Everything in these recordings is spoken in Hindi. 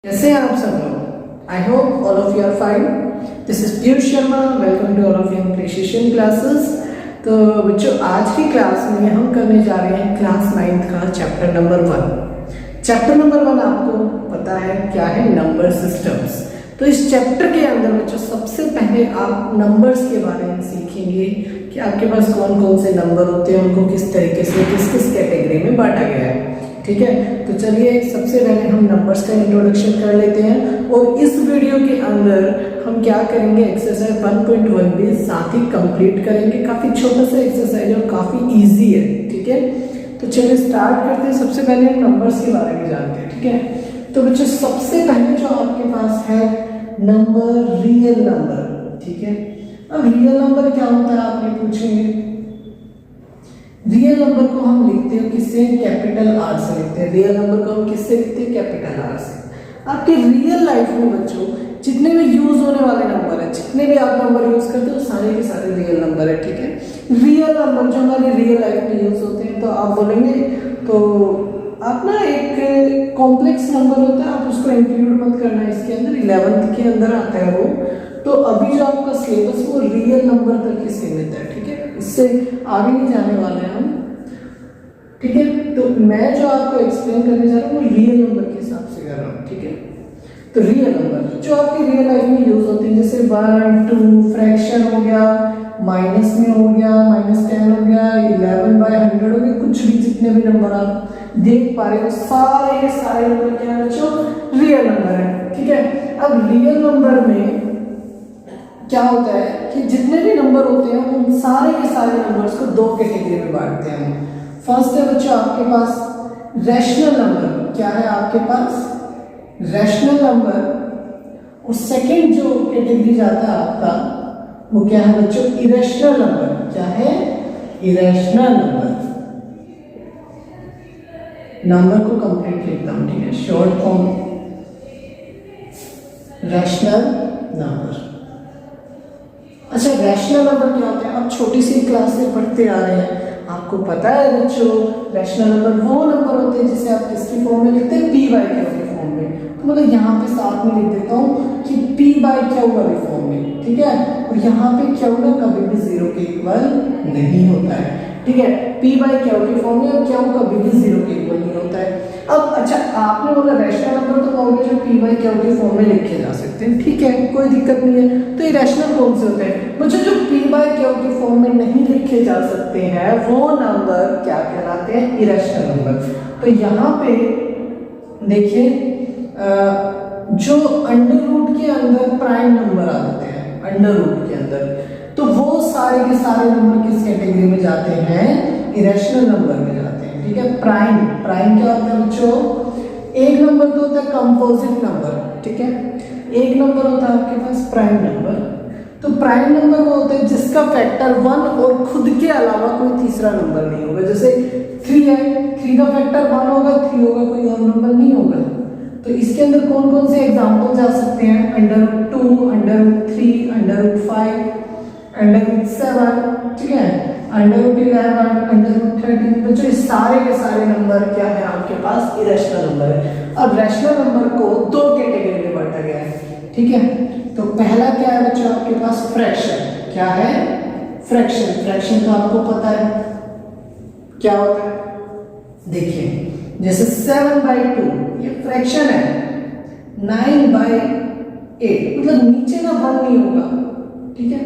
कैसे हैं आप सब लोग? I hope all of you are fine. This is Piyush Sharma. Welcome to all of you precision classes. तो बच्चों, आज की क्लास में हम करने जा रहे हैं क्लास 9th का चैप्टर नंबर 1। चैप्टर नंबर 1 आपको पता है क्या है? Number systems. तो इस चैप्टर के अंदर बच्चों सबसे पहले आप नंबर्स के बारे में सीखेंगे कि आपके पास कौन कौन से नंबर होते हैं, उनको किस तरीके से किस किस कैटेगरी में बांटा गया है। ठीक है, तो चलिए सबसे पहले हम नंबर्स का इंट्रोडक्शन कर लेते हैं और इस वीडियो के अंदर हम क्या करेंगे, एक्सरसाइज 1.1 भी साथ ही कंप्लीट करेंगे। काफी छोटा सा एक्सरसाइज और काफी इजी है। ठीक है, तो चलिए स्टार्ट करते हैं। सबसे पहले हम नंबर्स के बारे में जानते हैं। ठीक है, तो बच्चों सबसे पहले जो आपके पास है नंबर, रियल नंबर। ठीक है, अब रियल नंबर क्या होता है आप ये पूछेंगे। रियल नंबर को हम लिखते हैं किससे? कैपिटल आर से लिखते हैं। रियल नंबर को हम किससे लिखते हैं? कैपिटल आर से। आपके रियल लाइफ में बच्चों जितने भी यूज होने वाले नंबर है, जितने भी आप नंबर यूज करते हो, सारे के सारे रियल नंबर है। ठीक है, रियल नंबर जो हमारे रियल लाइफ में यूज होते हैं, तो आप बोलेंगे तो आप ना एक कॉम्प्लेक्स नंबर होता है, आप उसको इंक्लूड मत करना इसके अंदर, 11th के अंदर आता है वो। तो अभी जो आपका सिलेबस वो रियल नंबर तक ही सीमित है। ठीक है, इससे आगे नहीं जाने वाले हैं हम। ठीक है, तो मैं जो आपको एक्सप्लेन करने जा रहा हूँ वो रियल नंबर के हिसाब से कर रहा हूँ। ठीक है, तो रियल नंबर जो आपकी रियल लाइफ में यूज होते हैं, जैसे 1, 2, फ्रैक्शन हो गया, माइनस में हो गया, -10 हो गया, 11/100 हो गया, कुछ भी जितने भी नंबर आप देख पा रहे हो सारे के सारे नंबर क्या है बच्चों? रियल नंबर है। ठीक है, अब रियल नंबर में क्या होता है कि जितने भी नंबर होते हैं उन सारे के सारे नंबर्स को दो कैटेगरी में बांटते हैं। फर्स्ट है बच्चों आपके पास रैशनल नंबर। क्या है आपके पास? Rational number. और सेकंड जो कैटेगरी जाता है आपका वो क्या है बच्चों? Irrational number. क्या है? Irrational number. नंबर को कंप्लीट लिखता हूं। ठीक है, शॉर्ट फॉर्म रैशनल नंबर। अच्छा, रैशनल नंबर क्या होते हैं? आप छोटी सी क्लास से पढ़ते आ रहे हैं, आपको पता है बच्चों रैशनल नंबर वो नंबर होते हैं जिसे आप किसकी फॉर्म में लिखते हैं? p/q के फॉर्म में। तो मतलब यहाँ पे साथ में लिख देता हूँ कि p/q वाली फॉर्म में। ठीक है, और यहाँ पे q ना कभी भी 0 के इक्वल नहीं होता है। ठीक है, p/q की फॉर्म में और q कभी भी 0 के इक्वल नहीं होता है। अब अच्छा, आपने बोला रैशनल नंबर तो कहोगे जो p/q की फॉर्म में लिखे जा सकते हैं। ठीक है, कोई दिक्कत नहीं है। तो इरेशनल कौन से होते हैं बच्चों? जो p/q की फॉर्म में नहीं लिखे जा सकते हैं वो नंबर क्या कहलाते हैं? Irrational number. तो यहाँ पे देखिए जो अंडर रूट के अंदर प्राइम नंबर आते हैं, अंडर रूट के अंदर, तो वो सारे के सारे नंबर किस कैटेगरी में जाते हैं? इरेशनल नंबर में जाते हैं। ठीक है, प्राइम क्या होता है बच्चों? एक नंबर तो होता है कंपोजिट नंबर। ठीक है, एक नंबर होता है आपके पास प्राइम नंबर। तो प्राइम नंबर वो होता है जिसका फैक्टर 1 और खुद के अलावा कोई तीसरा नंबर नहीं होगा। जैसे 3 है, 3 का फैक्टर 1 होगा, 3 होगा, कोई और नंबर नहीं होगा। तो इसके अंदर कौन कौन से एग्जाम्पल जा सकते हैं? √2, √3, √5, √7। ठीक है, √11, √13। बच्चों इस सारे के सारे नंबर क्या है आपके पास? इरेशनल नंबर है। अब रैशनल नंबर को दो कैटेगरी में बांटा गया है। ठीक है, तो पहला क्या है बच्चों आपके पास? फ्रैक्शन। क्या है? फ्रैक्शन। फ्रैक्शन तो आपको पता है क्या होता है। देखिए जैसे 7/2 ये फ्रैक्शन है, 9/8 मतलब नीचे ना 1 नहीं होगा। ठीक है,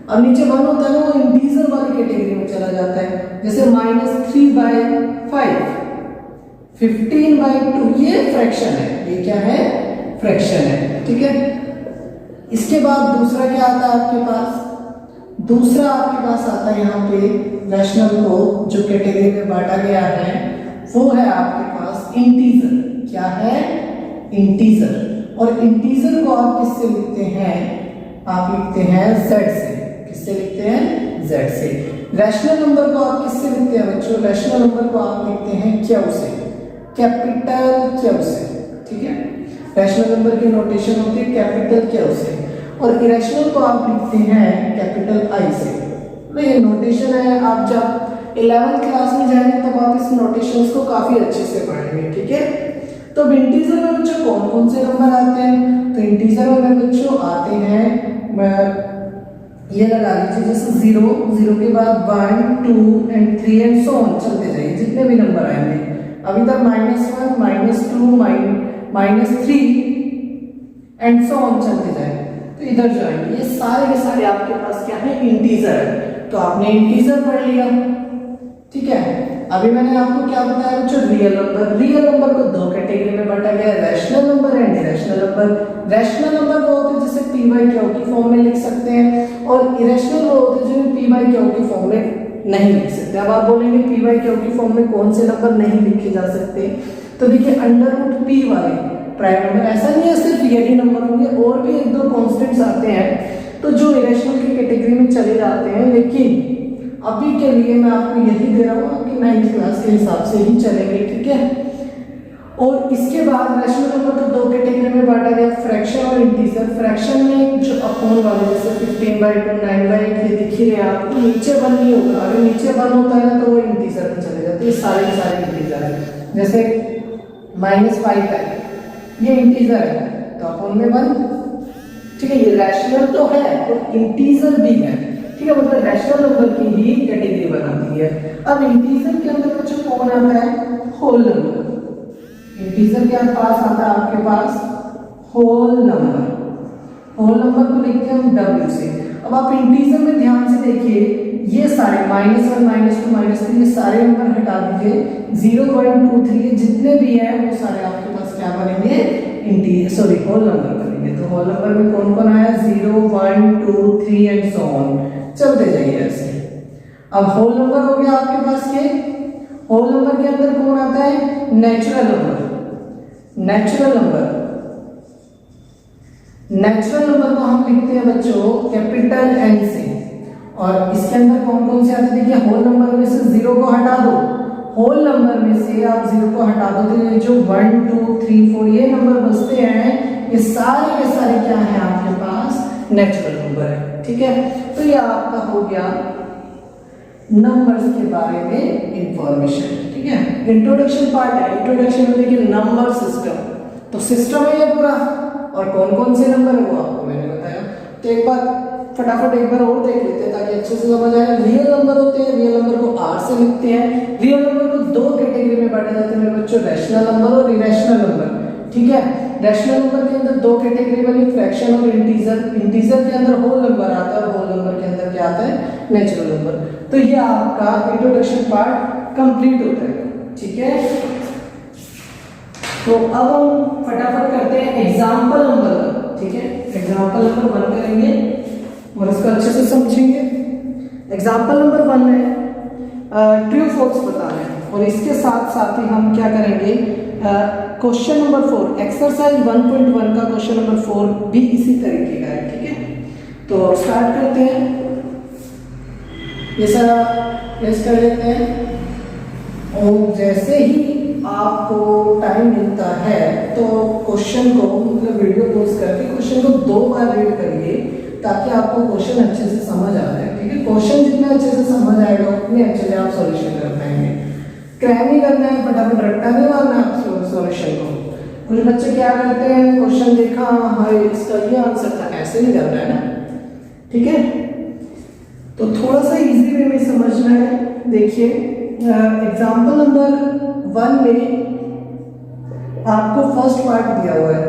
अब नीचे 1 होता है ना, वो इंटीजर वाली कैटेगरी में चला जाता है। जैसे -3/5, 15/2 ये फ्रैक्शन है। ये क्या है? फ्रैक्शन है। ठीक है, इसके बाद दूसरा क्या आता है आपके पास? दूसरा आपके पास आता है यहाँ पे रैशनल को जो कैटेगरी में बांटा गया है वो है आपके पास इंटीजर। क्या है? इंटीजर। और इंटीजर को आप किससे लिखते हैं? आप लिखते हैं z से। किससे लिखते हैं? z से। रैशनल नंबर को आप किससे लिखते हैं बच्चों? रैशनल नंबर को आप लिखते हैं q से, कैपिटल Q से। ठीक है, रैशनल नंबर की नोटेशन होती है कैपिटल Q से, और इरेशनल को आप लिखते हैं कैपिटल I से। ये नोटेशन है, आप जब 11th क्लास में जाएंगे तब आप इस नोटेशंस को काफी अच्छे से पढ़ेंगे। ठीक है, तो अब इंटीजर में बच्चों कौन कौन से नंबर आते हैं? तो इंटीजर में बच्चों आते हैं, ये लगा लीजिए जैसे 0, 0 के बाद 1, 2 एंड 3 एंड सो ऑन, चलते जाइए जितने भी नंबर आएंगे। अब इधर -1, -2, -3 एंड सो ऑन चलते जाए, तो इधर जो आएंगे ये सारे के सारे आपके पास क्या है? इंटीजर है। तो आपने इंटीजर पढ़ लिया, ठीक है। अभी मैंने आपको क्या बताया बच्चों? Real number. रियल नंबर को दो कैटेगरी में बांटा गया है, rational number and irrational number. Rational number वो होते हैं जिसे p बाई क्यू की फॉर्म में लिख सकते हैं, और इरेशनल वो होते हैं जिन्हें p बाई क्यू की फॉर्म में नहीं लिख सकते। अब आप बोलेंगे p बाई क्यू की फॉर्म में कौन से नंबर नहीं लिखे जा सकते? तो देखिए √p वाले प्राइम नंबर, ऐसा नहीं है सिर्फ यही नंबर होंगे, और भी एक दो कॉन्स्टेंट्स आते हैं तो जो इरेशनल की कैटेगरी में चले जाते हैं, लेकिन अभी के लिए मैं आपको यही दे रहा हूँ कि 9th क्लास के हिसाब से ही चलेंगे, ठीक है। और इसके बाद रैशनल नंबर को दो कैटेगरी में बांटा गया, फ्रैक्शन और इंटीजर। फ्रैक्शन में जो अपॉन वाले जैसे 15/2, 9/8 ये दिख ही रहे हैं आपको, नीचे 1 नहीं होगा। अगर नीचे 1 होता है तो वो इंटीजर में चले जाते हैं, सारे के सारे इंटीजर है। जैसे -5 है, ये इंटीजर है तो अपॉन में 1, ठीक है। ये रैशनल तो है और इंटीजर भी है, ठीक है, मतलब रैशनल नंबर की ही कैटेगरी बनाती है। अब इंटीजर के अंदर बच्चों कौन आता है? Whole number. इंटीजर के पास आता है आपके पास होल नंबर। होल नंबर को लिखते हैं हम w से। अब आप इंटीजर में ध्यान से देखिए, ये सारे -1, -2, -3 ये सारे नंबर हटा दीजिए, 0, 1, 2, 3 जितने भी हैं वो सारे आपके पास क्या बनेंगे? होल नंबर बनेंगे। तो होल नंबर में कौन कौन आया? 0, 1, 2, 3 एंड सो ऑन, चलते जाइए ऐसे। अब होल नंबर हो गया आपके पास के। होल नंबर के अंदर कौन आता है? Natural number. नेचुरल नंबर को हम लिखते हैं बच्चों कैपिटल N से, और इसके अंदर कौन कौन से आते हैं? देखिए होल नंबर में से 0 को हटा दो, होल नंबर में से आप 0 को हटा दो तो ये जो 1, 2, 3, 4 ये नंबर बचते हैं, ये सारे के सारे क्या है आपके पास? नेचुरल नंबर है, ठीक है। तो ये आपका हो गया नंबर्स के बारे में इंफॉर्मेशन, ठीक है। इंट्रोडक्शन पार्ट है। इंट्रोडक्शन में देखिए नंबर सिस्टम, तो सिस्टम है ये पूरा, और कौन कौन से नंबर है वो आपको मैंने बताया। तो एक बार फटाफट एक बार और देख लेते हैं ताकि अच्छे से समझ आए। रियल नंबर होते हैं, रियल नंबर को R से लिखते हैं। रियल नंबर को दो कैटेगरी में बांटे जाते हैं मेरे बच्चों, रैशनल नंबर और इरेशनल नंबर, ठीक है। रैशनल नंबर के अंदर दो कैटेगरी बनी, फ्रैक्शन और इंटीजर। इंटीजर के अंदर होल नंबर आता है और होल नंबर के अंदर क्या आता है? Natural number. तो ये आपका इंट्रोडक्शन पार्ट कंप्लीट होता है, ठीक है। तो अब हम फटाफट करते हैं एग्जाम्पल नंबर, ठीक है। एग्जाम्पल नंबर 1 करेंगे और इसको अच्छे से समझेंगे। एग्जाम्पल नंबर 1 है ट्रू फॉल्स बताना है, और इसके साथ साथ ही हम क्या करेंगे? क्वेश्चन नंबर 4 एक्सरसाइज 1.1 का क्वेश्चन नंबर 4 भी इसी तरीके का है, ठीक है। तो स्टार्ट करते हैं, ये सारा प्रेस कर लेते हैं, और जैसे ही आपको टाइम मिलता है तो क्वेश्चन को मतलब वीडियो पॉज करके क्वेश्चन को 2 बार रीड करिए ताकि आपको क्वेश्चन अच्छे से समझ आ जाए, ठीक है। क्वेश्चन जितना अच्छे से समझ आएगा उतने अच्छे से आप सॉल्यूशन कर पाएंगे। क्रैम नहीं करना है, फटाफट रट्टा नहीं मारना आप सॉल्यूशन को। कुछ बच्चे क्या करते हैं, क्वेश्चन देखा हाय इसका ये आंसर था, ऐसे नहीं करना है ना, ठीक है। तो थोड़ा सा इजी वे में समझना है। देखिए एग्जाम्पल नंबर 1 में आपको फर्स्ट पार्ट दिया हुआ है,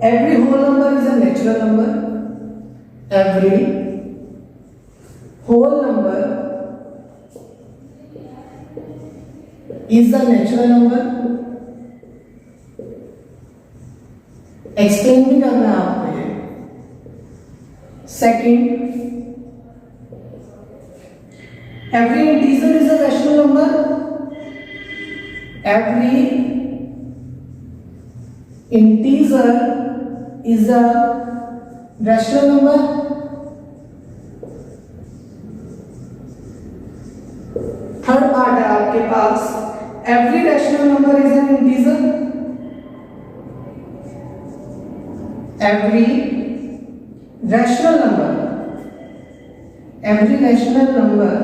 every whole number is a natural number. Every whole number is a natural number. Explain भी करना है आपको ये। Second, every integer is a rational number. Every integer is a rational number. Third part है आपके पास, every rational number is an integer. Every rational number, every rational number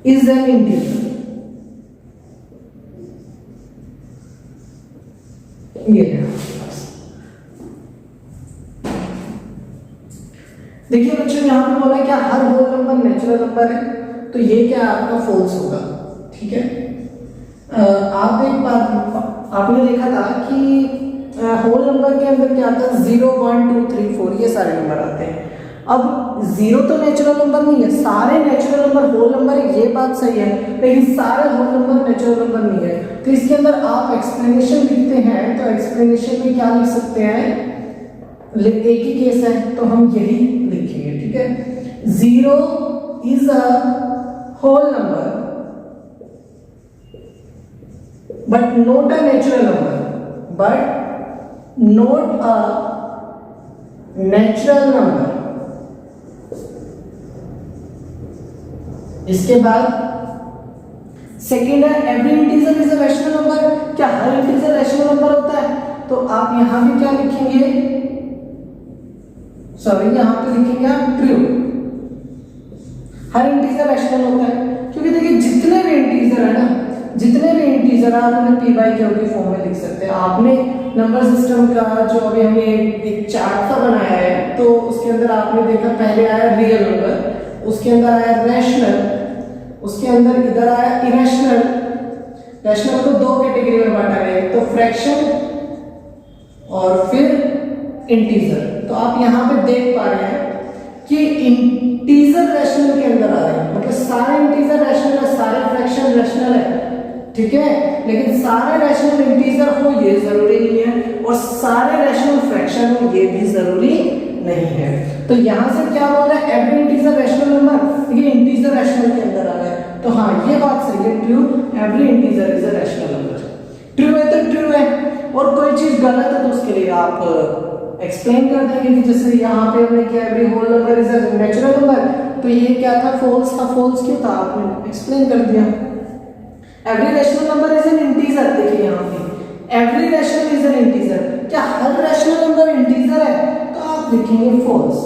is an integer. ये है देखिए बच्चों, यहां पे बोला क्या हर होल नंबर नेचुरल नंबर है, तो ये क्या आपका फॉल्स होगा। ठीक है, आप एक बात आपने देखा था कि होल नंबर के अंदर क्या आता है 0 1 2 3 4 ये सारे नंबर आते हैं। अब 0 तो नेचुरल नंबर नहीं है, सारे नेचुरल नंबर होल नंबर है, ये बात सही है, लेकिन सारे होल नंबर नेचुरल नंबर नहीं है। तो इसके अंदर आप एक्सप्लेनेशन लिखते हैं, तो एक्सप्लेनेशन में क्या लिख सकते हैं, एक ही केस है तो हम यही लिखेंगे। ठीक है, 0 is a whole number but not a natural number, but not a natural number. इसके बाद सेकेंड है every integer is a rational number. क्या हर इंटीजर रैशनल नंबर होता है? तो आप यहां भी क्या लिखेंगे, सॉरी यहां पे लिखेंगे आप ट्रू। हर इंटीजर रैशनल होता है, क्योंकि देखिए जितने भी इंटीजर है ना, जितने भी इंटीजर आप उन्हें पी बाई क्यू की फॉर्म में लिख सकते हैं। आपने नंबर सिस्टम का जो अभी हमने एक चार्ट सा बनाया है, तो उसके अंदर आपने देखा पहले आया रियल नंबर, उसके अंदर आया रैशनल, उसके अंदर इधर आया इरेशनल। रैशनल को दो कैटेगरी में बांटा गया है, तो फ्रैक्शन और फिर इंटीजर। तो आप यहां पे देख पा रहे हैं कि इंटीजर रैशनल के अंदर आ रहे हैं, मतलब सारे इंटीजर रैशनल है, सारे फ्रैक्शन रैशनल है। ठीक है, लेकिन सारे रैशनल इंटीजर हो ये जरूरी नहीं है, और सारे रैशनल फ्रैक्शन हो ये भी जरूरी नहीं है। तो यहां से क्या बोल रहा है, एवरी इंटीजर रैशनल नंबर, ये इंटीजर रैशनल के अंदर आ रहा है, तो हाँ ये बात सही है, true, every integer is a rational number. True है तो ट्रू है, और कोई चीज गलत है तो उसके लिए आप एक्सप्लेन कर देंगे कि जैसे यहाँ पे हमने किया every whole number is a natural number, तो ये क्या था, फॉल्स था। फॉल्स क्यों था, आपने एक्सप्लेन कर दिया। Every rational number is an integer, देखिए यहाँ पे every rational is an integer, क्या हर रैशनल नंबर इंटीजर है, तो आप लिखेंगे फॉल्स।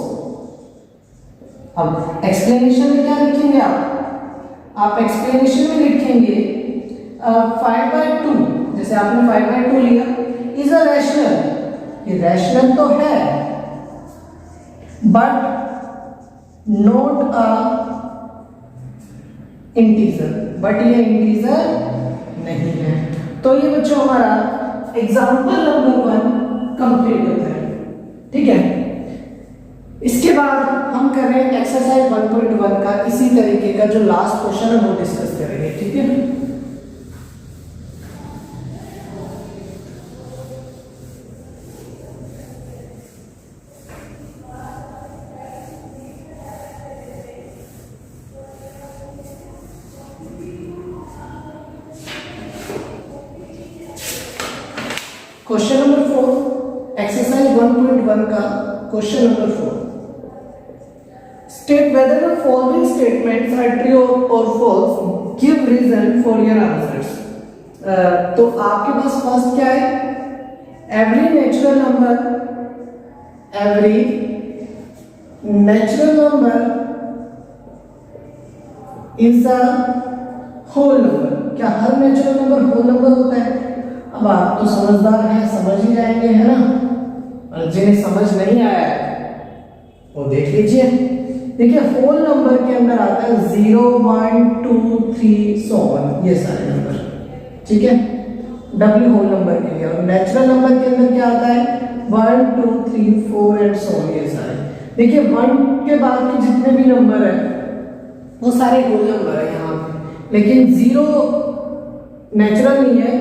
अब एक्सप्लेनेशन में क्या लिखेंगे आप एक्सप्लेनेशन में लिखेंगे 5/2, जैसे आपने 5/2 लिया, इज अ रैशनल, ये रैशनल तो है but not a integer, but ये इंटीजर नहीं है। तो ये बच्चों हमारा एग्जाम्पल नंबर 1 कंप्लीट होता है। ठीक है, इसके बाद हम कर रहे हैं एक्सरसाइज 1.1 का इसी तरीके का जो लास्ट क्वेश्चन है वो डिस्कस करेंगे। ठीक है, क्वेश्चन नंबर 4, एक्सरसाइज 1.1 का question number 4, state whether the following statements are true और false, give reason for your answers. तो आपके पास फर्स्ट क्या है, every natural number is a whole number. क्या हर नेचुरल नंबर होल नंबर होता है? अब आप तो समझदार हैं, समझ ही जाएंगे, है ना, और जिन्हें समझ नहीं आया है वो देख लीजिए। देखिए होल नंबर के अंदर आता है 0 1 2 3 so on, ये सारे नंबर। ठीक है, डब्ल्यू होल नंबर के लिए। और नेचुरल नंबर के अंदर क्या आता है 1 2 3 4 एंड so on, ये सारे। देखिए 1 के बाद के जितने भी नंबर है वो सारे होल नंबर है यहाँ पे, लेकिन 0 नेचुरल नहीं है,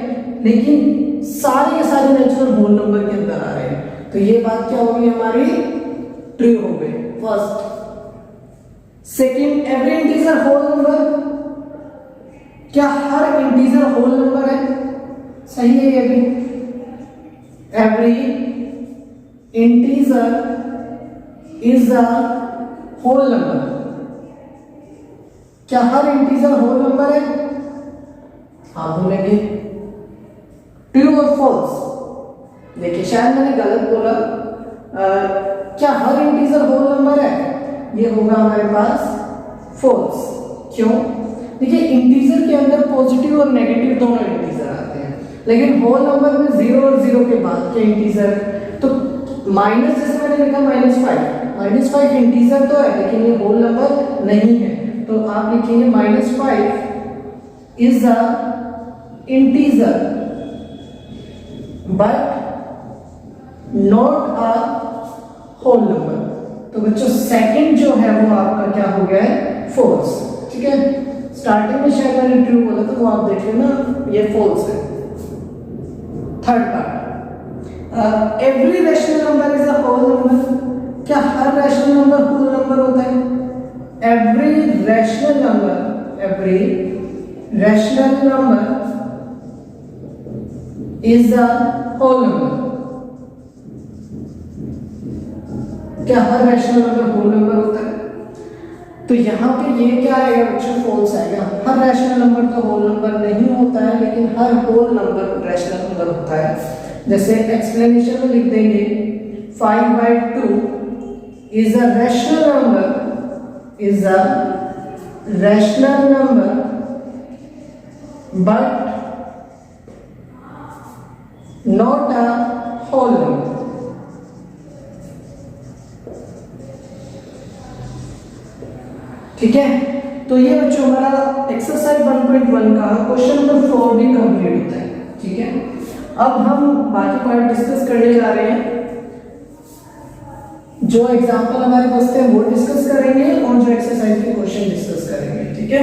लेकिन सारे के सारे नेचुरल होल नंबर के अंदर आ रहे हैं। तो ये बात क्या होगी हमारी, ट्रू हो गई first. Second, every integer whole number, क्या हर इंटीजर होल नंबर है? सही है ये भी, every integer is a whole number. क्या हर इंटीजर होल नंबर है? आप बोलेंगे ट्रू और फॉल्स। देखिए शायद मैंने गलत बोला, क्या हर इंटीजर होल नंबर है? ये होगा हमारे पास फॉल्स। क्यों? देखिए इंटीजर के अंदर पॉजिटिव और नेगेटिव दोनों इंटीजर आते हैं, लेकिन होल नंबर में 0 और 0 के बाद के इंटीजर, तो माइनस जैसे मैंने लिखा -5 इंटीजर तो है लेकिन ये होल नंबर नहीं है, तो आप लिखेंगे -5 is a integer but not a whole number. तो बच्चों सेकंड जो है वो आपका क्या हो गया है, फॉल्स। ठीक है, स्टार्टिंग में शायद मैंने ट्रू बोला था, वो आप देख लेना, ये फॉल्स है। Third part, every rational number is a whole number. क्या हर रैशनल नंबर होल नंबर होता है? Every rational number is a whole number. क्या हर रैशनल नंबर होल नंबर होता है? तो यहाँ पे ये क्या आएगा बच्चों, फॉल्स आएगा। हर रैशनल नंबर तो होल नंबर नहीं होता है, लेकिन हर होल नंबर रैशनल नंबर होता है। जैसे एक्सप्लेनेशन में लिख देंगे 5/2 is a rational number but not a whole number. ठीक है, तो ये बच्चों हमारा एक्सरसाइज 1.1 का क्वेश्चन नंबर 4 भी कंप्लीट होता है। ठीक है, अब हम बाकी पार्ट डिस्कस करने जा रहे हैं। जो एग्जांपल हमारे पास थे वो डिस्कस करेंगे और जो एक्सरसाइज के क्वेश्चन डिस्कस करेंगे। ठीक है,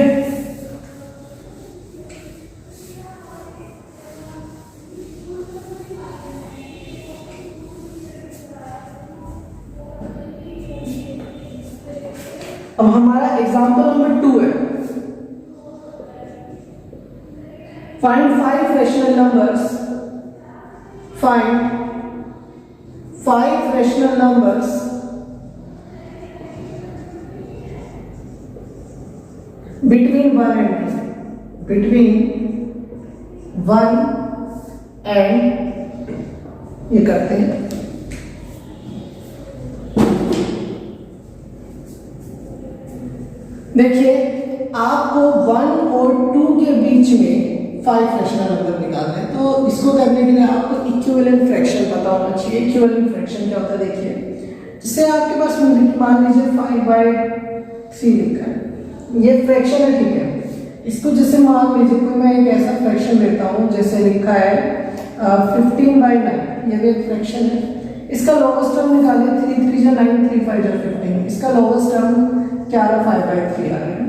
अब हमारा एग्जांपल नंबर 2 है, find 5 rational numbers, find 5 rational numbers between 1 and 2, ये करते हैं। देखिए आपको 1 और 2 के बीच में 5 रैशनल नंबर निकालना है, तो इसको करने के लिए आपको इक्विवेलेंट फ्रैक्शन पता होना चाहिए। इक्विवेलेंट फ्रैक्शन क्या होता है, देखिए जिससे आपके पास मान लीजिए 5/3 लिखा है, ये फ्रैक्शन है। ठीक है, इसको जैसे मान लीजिए कोई मैं एक ऐसा फ्रैक्शन लेता हूँ जैसे लिखा है 15/9, ये भी एक फ्रैक्शन है। इसका लोवेस्ट टर्म निकालिए, 3 3 जा 9, 3 5 जा 15। इसका लोवेस्ट टर्म क्या आ रहा है, 5/3 आ रहा है।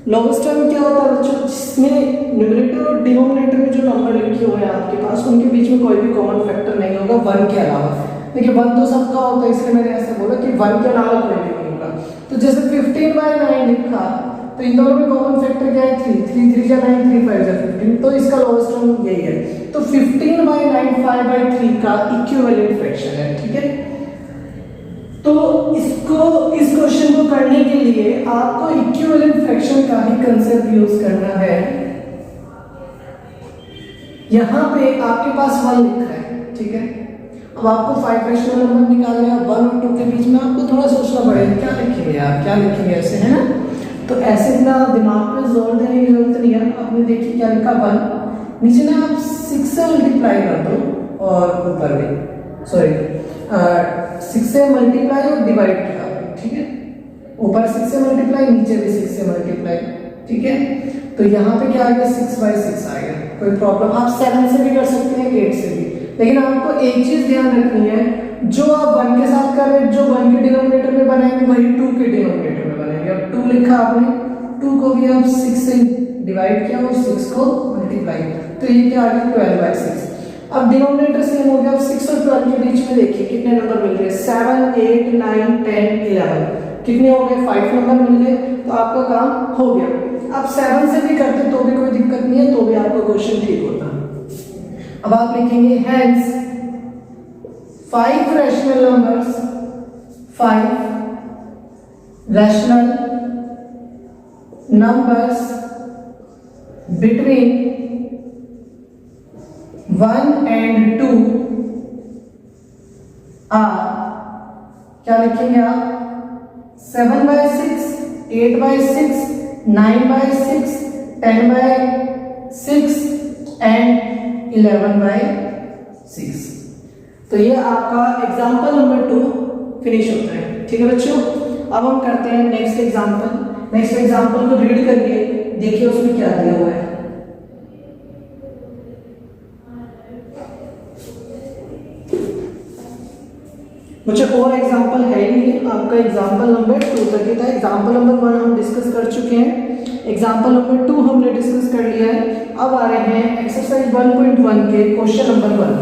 लोवेस्ट टर्म क्या होता है बच्चों, जिसमें न्यूमरेटर और डिनोमिनेटर में जो नंबर लिखे हुए हैं आपके पास, उनके बीच में कोई भी कॉमन फैक्टर नहीं होगा 1 के अलावा। देखिए 1 तो सबका होता है, इसलिए मैंने ऐसे बोला कि 1 के अलावा कोई भी नहीं होगा। तो जैसे 15/9 लिखा, तो इन दोनों में कॉमन फैक्टर क्या है, 3 3 3 जा 9, 3 5 जा 15, तो इसका लोवेस्ट टर्म यही है। तो 15/9 5/3 का इक्विवेलेंट फ्रैक्शन है। ठीक है, तो इस क्वेश्चन को करने के लिए आपको इक्विवेलेंट फ्रैक्शन का ही कंसेप्ट यूज करना है। यहां पे आपके पास 1 लिखा है। ठीक है, अब आपको 5 रैशनल नंबर निकालने हैं, 1 और 2 के बीच में आपको थोड़ा सोचना पड़ेगा, क्या लिखेंगे आप, क्या लिखेंगे ऐसे, है ना। तो ऐसे इतना दिमाग पे जोर देने की जरूरत नहीं है। आपने देखिए क्या लिखा 1, नीचे ना आप 6 से मल्टीप्लाई कर दो और ऊपर भी 6 से मल्टीप्लाई और डिवाइड किया। ठीक है, ऊपर 6 से मल्टीप्लाई, नीचे भी 6 से मल्टीप्लाई। ठीक है, तो यहाँ पे क्या आ गया, 6/6 आ गया। कोई प्रॉब्लम, आप 7 से भी कर सकते हैं, 8 से भी, लेकिन आपको एक चीज ध्यान रखनी है, जो आप 1 के साथ कर रहे हैं, जो 1 के डिनोमिनेटर में बनाएंगे वही 2 के डिनोमिनेटर में बनाएंगे। अब 2 लिखा आपने, 2 को भी आप 6 से डिवाइड किया और 6 को मल्टीप्लाई, तो ये क्या आ गया, 12/6। अब डिनोमिनेटर सेम हो गया। अब 6 और 12 के बीच में देखिए कितने नंबर मिल रहे हैं, 7 8 9 10 11, कितने हो गए, 5 नंबर मिल गए, तो आपका काम हो गया। आप 7 से भी करते तो भी कोई दिक्कत नहीं है, तो भी आपका क्वेश्चन ठीक होता। अब आप लिखेंगे hence 5 rational numbers, 5 rational numbers between 1 and 2 are, क्या लिखेंगे आप, 7/6, 8/6, 9/6, 10/6 एंड 11/6। तो ये आपका एग्जाम्पल नंबर 2 फिनिश होता है। ठीक है बच्चों, अब हम करते हैं नेक्स्ट एग्जाम्पल। नेक्स्ट एग्जाम्पल को रीड करिए, देखिए उसमें क्या दिया हुआ है। मुझे और एग्जाम्पल है ही नहीं, आपका एग्जाम्पल नंबर 2 तक ही था। एग्जाम्पल नंबर 1 हम डिस्कस कर चुके हैं, एग्जाम्पल नंबर 2 हमने डिस्कस कर लिया है। अब आ रहे हैं एक्सरसाइज 1.1 के क्वेश्चन नंबर 1।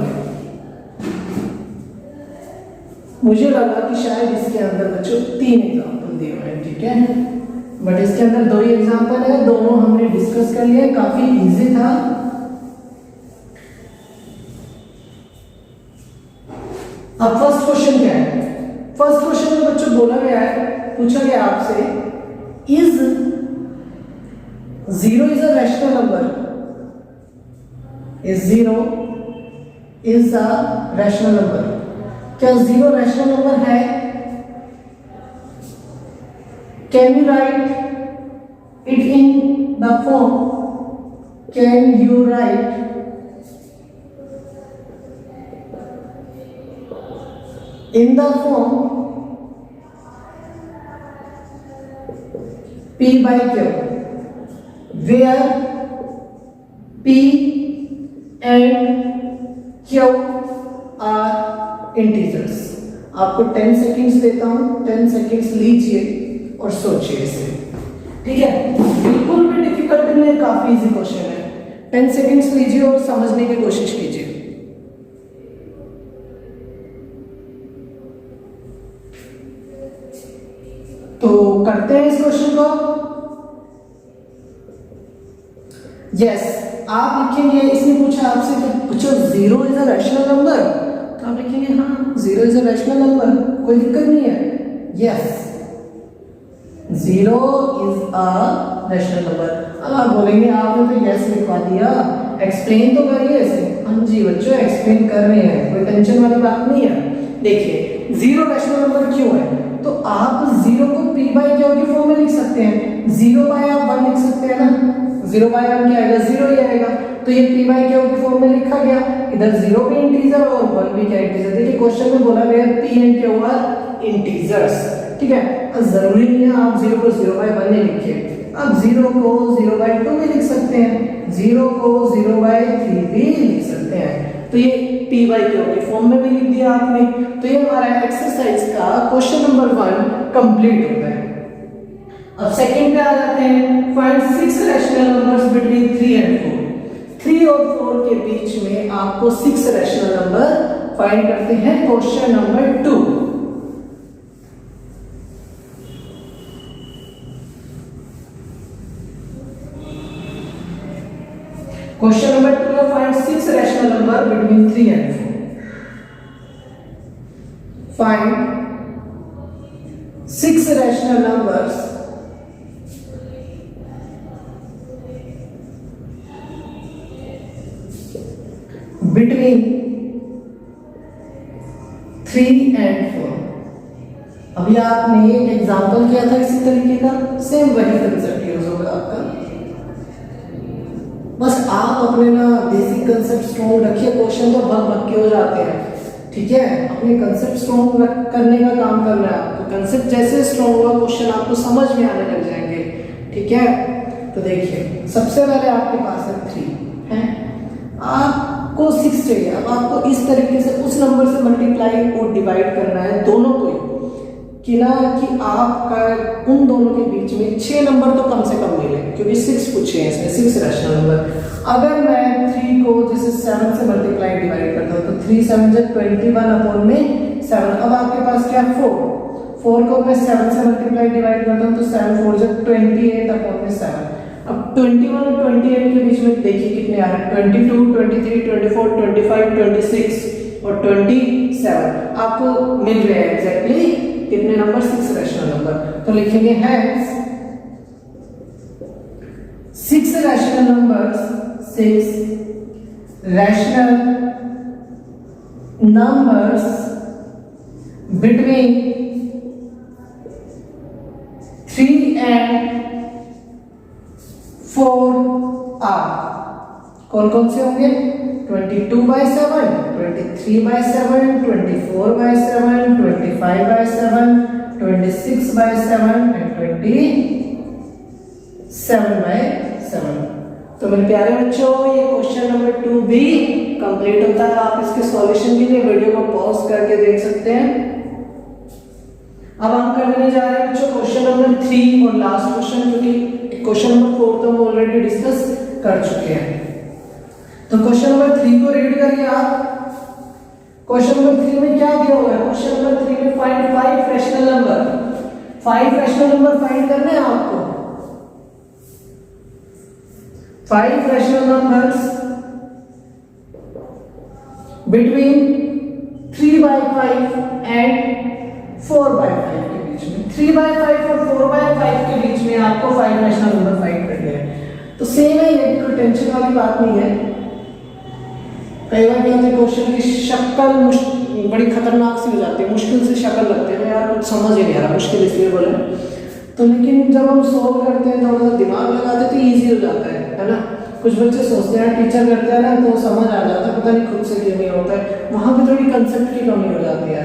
मुझे लगा कि शायद इसके अंदर बच्चों 3 एग्जाम्पल दिए हुए हैं, ठीक है, बट इसके अंदर 2 ही एग्जाम्पल है, दोनों हमने डिस्कस कर लिए, काफी इजी था। अब फर्स्ट क्वेश्चन क्या है? फर्स्ट क्वेश्चन में बच्चों बोला गया है, पूछा गया आपसे, is 0 is a rational number? Is 0 is a rational number? क्या 0 रैशनल नंबर है? Can you right it in the form? Can you right in the form P by Q, where P and Q are integers? आपको 10 सेकेंड्स देता हूं, 10 सेकेंड्स लीजिए और सोचिए इसे। ठीक है, बिल्कुल भी डिफिकल्ट नहीं है, काफी इजी क्वेश्चन है। 10 सेकेंड्स लीजिए और समझने की कोशिश कीजिए। तो करते हैं इस क्वेश्चन को। यस, आप लिखेंगे, इसने पूछा आपसे कि पूछो 0 इज अ रैशनल नंबर, तो आप लिखेंगे हाँ 0 इज अ रैशनल नंबर, कोई दिक्कत नहीं है। Yes, 0 is a rational number. अब आप बोलेंगे आपने तो यस लिखवा दिया, एक्सप्लेन तो करिए इसे। हाँ जी बच्चों, एक्सप्लेन कर रहे हैं, कोई टेंशन वाली बात नहीं है। देखिए 0 रैशनल नंबर क्यों है, तो आप 0 को P by Q की फॉर्म में लिख सकते हैं। 0 by आप 1 लिख सकते हैं ना, 0 by 1 क्या आएगा, 0 ही आएगा। तो ये P by Q की फॉर्म में लिखा गया। इधर 0 भी इंटीजर और 1 भी क्या इंटीजर। देखिए क्वेश्चन में बोला गया P and Q are integers, ठीक है। जरूरी नहीं है आप 0 को 0 by 1 नहीं लिखिए, आप 0 को 0 by 2 भी लिख सकते हैं, 0 को 0 by 3 भी लिख सकते हैं। तो ये P by Q के फॉर्म में भी लिख दिया आपने। तो ये हमारा एक्सरसाइज का क्वेश्चन नंबर 1 कंप्लीट होता है। अब सेकंड पे आ जाते हैं, find 6 rational numbers between 3 and 4। 3 और 4 के बीच में आपको 6 रैशनल नंबर फाइंड करते हैं। Question number 2। क्वेश्चन नंबर 2 में find 6 rational number between 3 and 4। Find 6 rational numbers between 3 and 4। अभी आपने एक एग्जांपल किया था इसी तरीके का, सेम वही कंसेप्ट यूज होगा आपका। बस आप अपने ना बेसिक कंसेप्ट स्ट्रॉन्ग रखिए, क्वेश्चन तो भग भग के हो जाते हैं, ठीक है। अपने कंसेप्ट स्ट्रॉन्ग करने का काम करना है आपको। कंसेप्ट जैसे स्ट्रॉन्ग होगा क्वेश्चन आपको समझ में आने लग जाएंगे, ठीक है। तो देखिए सबसे पहले आपके पास है 3 है, आपको 6 चाहिए। अब आपको इस तरीके से उस नंबर से मल्टीप्लाई और डिवाइड करना है दोनों को ही, कि ना कि आपका उन दोनों के बीच में 6 नंबर तो कम से कम मिले, क्योंकि 6 पूछे हैं इसमें, 6 रैशनल नंबर। अगर मैं 3 को जैसे 7 से मल्टीप्लाई डिवाइड करता हूँ तो 3 7 जब 21/7। अब आपके पास क्या 4 को मैं 7 से मल्टीप्लाई डिवाइड करता हूँ तो 7 4 जब 28/7। अब 21 और 28 के बीच में देखिए कितने आ रहे हैं, 22 23 24 25 26 और 27 आपको मिल रहे हैं एग्जैक्टली कितने नंबर, 6 रैशनल नंबर। तो लिखेंगे hence 6 rational numbers, 6 rational numbers between 3 and 4 4r कौन कौन से होंगे? 22/7, 23/7, 24/7, 25/7, 26/7 and 27/7। तो मेरे प्यारे बच्चों, ये क्वेश्चन नंबर 2 भी कंप्लीट होता है। आप इसके सॉल्यूशन के लिए वीडियो को पॉज करके देख सकते हैं। अब हम करने जा रहे हैं बच्चों क्वेश्चन नंबर 3 और लास्ट क्वेश्चन, क्योंकि क्वेश्चन नंबर 4 तो हम ऑलरेडी डिस्कस कर चुके हैं। तो क्वेश्चन नंबर 3 को रीड करिए आप। क्वेश्चन नंबर 3 में क्या दिया हुआ है? क्वेश्चन नंबर 3 में find 5 rational number. 5 rational number find करने हैं आपको। 5 रैशनल नंबर्स बिटवीन 3/5 एंड 4/5 के बीच में। 3/5 और 4/5 के बीच में आपको 5 रैशनल नंबर फाइंड करने हैं। तो सेम है, ये कोई टेंशन वाली बात नहीं है। कई बार क्या होता है, क्वेश्चन की शक्ल बड़ी खतरनाक सी हो जाती है, मुश्किल से शक्ल लगती है, यार कुछ समझ ही नहीं आ रहा, मुश्किल इसलिए बोले। तो लेकिन जब हम सोल्व करते हैं, थोड़ा सा दिमाग लगाते हैं तो इजी हो जाता है ना। कुछ बच्चे सोचते हैं टीचर करते हैं ना तो समझ आ जाता है, पता नहीं खुद से क्यों नहीं होता है। वहां पे थोड़ी कंसेप्ट की कमी हो जाती है।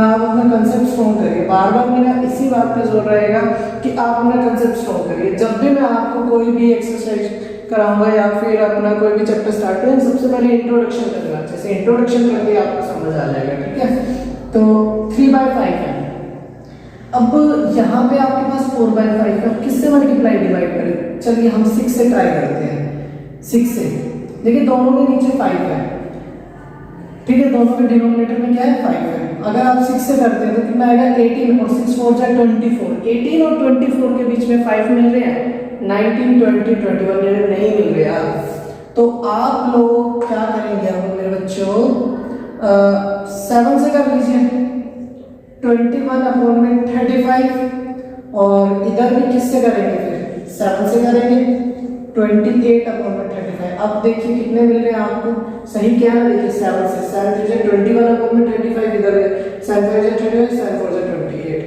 आप अपना कंसेप्ट स्ट्रॉन्ग करिए। बार बार मेरा इसी बात पे जोर रहेगा कि आप अपना कंसेप्ट स्ट्रॉन्ग करिए। जब भी मैं आपको कोई भी एक्सरसाइज कराऊंगा या फिर अपना कोई भी चैप्टर स्टार्ट करें, सबसे पहले इंट्रोडक्शन करना। जैसे इंट्रोडक्शन करके आपको समझ आ जाएगा, ठीक है। तो 3/5 है। अब यहाँ पे आपके पास 4/5 है। किससे मल्टीप्लाई डिवाइड करें? चलिए हम 6 से ट्राई करते हैं। 6 से देखिए, दोनों के नीचे 5 है, ठीक है। दोनों के डिनोमिनेटर में क्या है? 5 है। अगर आप 6 से करते हैं तो कितना आएगा? 18 और 6 4 जा 24। 18 और 24 के बीच में 5 मिल रहे हैं। 19 20 21 नहीं मिल रहे यार। तो आप लोग क्या करेंगे? अब मेरे बच्चों 7 से कर लीजिए। 21/35 और इधर भी किससे करेंगे? फिर 7 से करेंगे। 28/35। अब देखिए कितने मिल रहे हैं आपको? सही क्या है? देखिए 7 से 7 21/35 इधर है। 7 5 35, 7 4 28।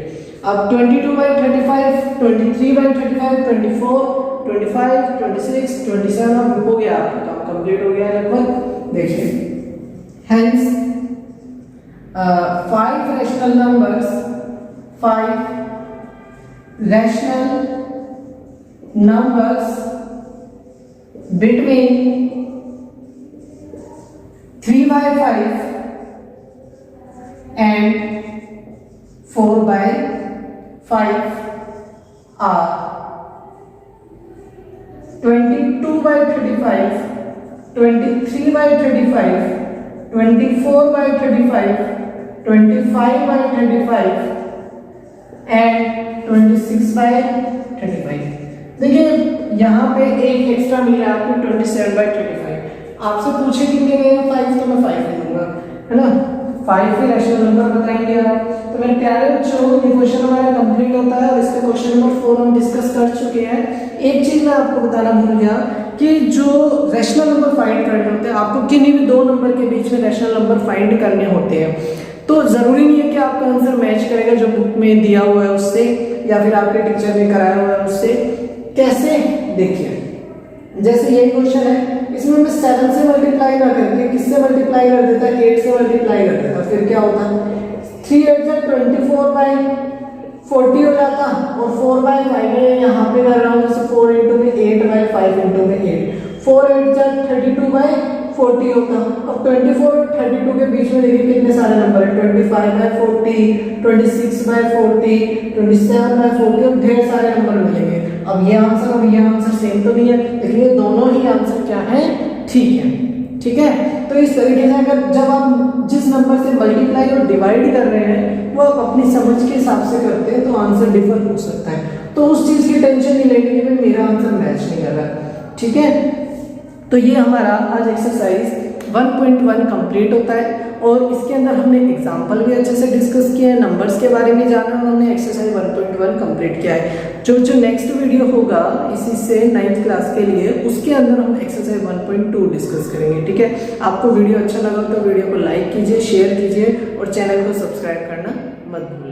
अब 22/35, 23/35, 24, 25, 26, 27 अब हो गया, आपका काम कंप्लीट हो गया लगभग। देखिए hence 5 rational numbers, 5 rational numbers between 3/5 and 4/5 are 22/35, 23/35, 24/35, 25/35 and 26/35। देखिए यहाँ पे एक एक्स्ट्रा मिल रहा है आपको 27/35। आपसे पूछे कितने गए हैं? 5, तो मैं 5 ही दूंगा, है ना। 5 ही रैशनल नंबर बताएंगे आप। तो मेरे प्यारे बच्चों, ये क्वेश्चन हमारा कंप्लीट होता है और इसका क्वेश्चन नंबर 4 हम डिस्कस कर चुके हैं। एक चीज मैं आपको बताना भूल गया कि जो रैशनल नंबर फाइंड करने होते हैं, आपको किन्हीं भी 2 नंबर के बीच में रैशनल नंबर फाइंड करने होते हैं। तो जरूरी नहीं है कि आपका आंसर मैच करेगा जो बुक में दिया हुआ है उससे, या फिर आपके टीचर ने कराया हुआ है उससे। कैसे? देखिए जैसे यही क्वेश्चन है, इसमें मैं 7 से मल्टीप्लाई ना करके किससे मल्टीप्लाई कर देता? 8 से मल्टीप्लाई कर देता। फिर क्या होता? 3 8 जा 24/40 हो जाता और 4/5 में यहाँ पे कर रहा हूँ, जैसे 4 इंटू में 8/5 इंटू में 8, 4 8 जा 32/40 होता। अब 24 और 32 के बीच में देखिए कितने सारे नंबर है? 25/40, 26/40, 27/40, अब ढेर सारे नंबर मिलेंगे। अब ये आंसर सेम तो नहीं है, लेकिन ये दोनों ही आंसर क्या है? ठीक है, ठीक है। तो इस तरीके से अगर जब आप जिस नंबर से मल्टीप्लाई और डिवाइड कर रहे हैं वो आप अपनी समझ के हिसाब से करते हैं तो आंसर डिफर हो सकता है। तो उस चीज की टेंशन नहीं लेंगे कि भाई मेरा आंसर मैच नहीं कर रहा, ठीक है। तो ये हमारा आज एक्सरसाइज 1.1 कंप्लीट होता है और इसके अंदर हमने एग्जाम्पल भी अच्छे से डिस्कस किए हैं, नंबर्स के बारे में जाना, हमने एक्सरसाइज 1.1 कंप्लीट किया है। जो नेक्स्ट वीडियो होगा इसी से 9th क्लास के लिए, उसके अंदर हम एक्सरसाइज 1.2 डिस्कस करेंगे, ठीक है। आपको वीडियो अच्छा लगा तो वीडियो को लाइक कीजिए, शेयर कीजिए और चैनल को सब्सक्राइब करना मत भूलिए।